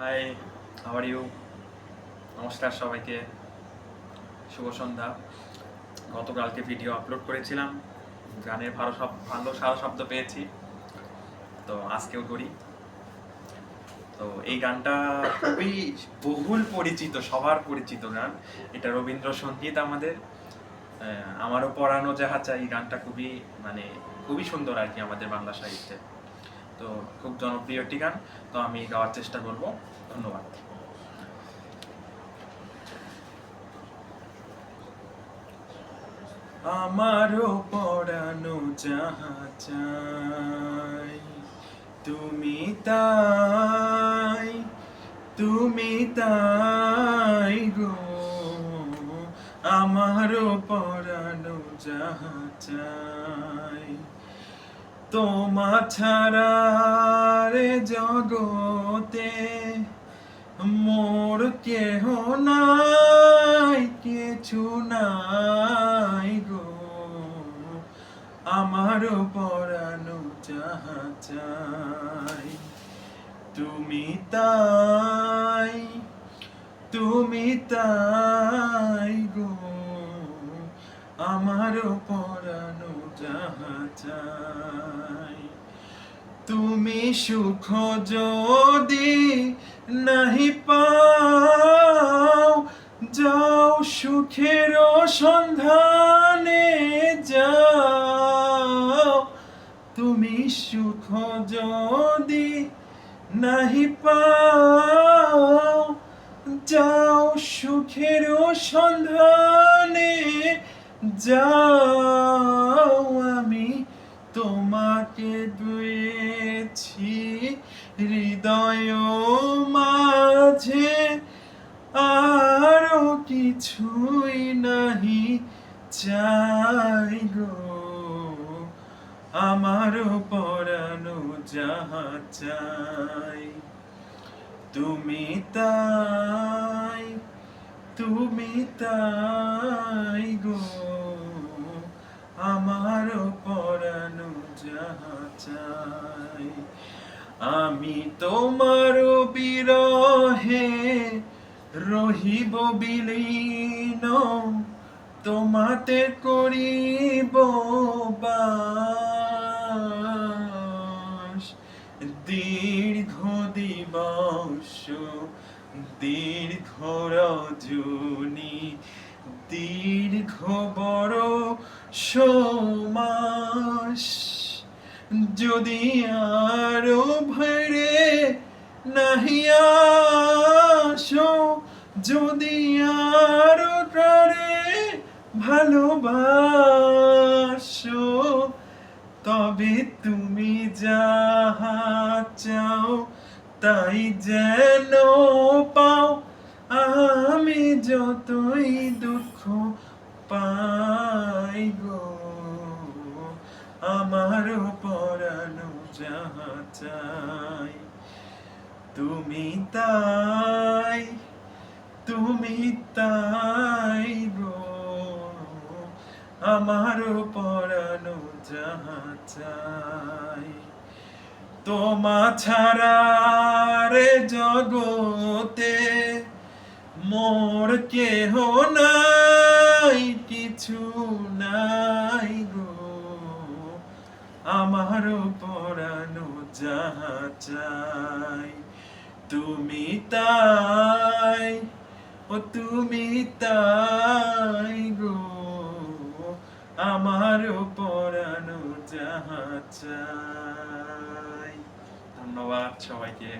High, how are you? নমস্কার সবাইকে, শুভ সন্ধ্যা। গতকালকে ভিডিও আপলোড করেছিলাম, গানের ভালো সারা শব্দ পেয়েছি, তো আজকেও করি। তো এই গানটা খুবই বহুল পরিচিত, সবার পরিচিত গান। এটা রবীন্দ্রসঙ্গীত আমাদের। আমারও পরানো যাহা চাই, গানটা খুবই সুন্দর আর কি আমাদের বাংলা সাহিত্যে। তো খুব জনপ্রিয় একটি গান, তো আমি গাওয়ার চেষ্টা করব। ধন্যবাদ। আমারও পরানো যাহা চাই, তুমি তাই, তুমি তাই গো। আমারও পরানো যাহা চাই, তোমা ছাড়া রে জগতে মোর কেহ নাই, কিছু নাই গো। আমার পরানো যাহা চাই, তুমি তাই, তুমি তাই গো। আমার পরানো যাহা চাই, তুমি সুখ যদি নাহি পাও, যাও সুখের সন্ধানে যাও। তুমি সুখ যদি নাহি পাও, যাও সুখের সন্ধানে যাও। আমি তোমাকে পেয়েছি হৃদয় মাঝে, আরো কিছুই নাহি চাই গো। আমার পরানো যাহা চাই, তুমি তাই, তুমি তাই গো। আমার পরানো যাহা চাই, আমি তোমার বিরহে রহিব বিলীন, তোমাতে করিব বাস। দীর্ঘ দিবস, দীর্ঘ রজনী, দীর্ঘ বরষ, যদি আরো ভরে নাহি আসো, যদি আরো প্রাণে ভালোবাসো, তবে তুমি যাহা চাও তাই যেন পাও। আমি যতই দুঃখ পাই গো, আমার পরানো যাহা চাই, তুমি তাই, তুমি তাই গো। আমার পরানো যাহা চাই, তোমা ছাড়া রে জগতে মোর কেহ নাই, কিছু নাই গো। আমার পরানো যাহা চাই, তুমি তাই, ও তুমি তাই গো। আমার পরানো যাহা চাই। ধন্যবাদ সবাইকে।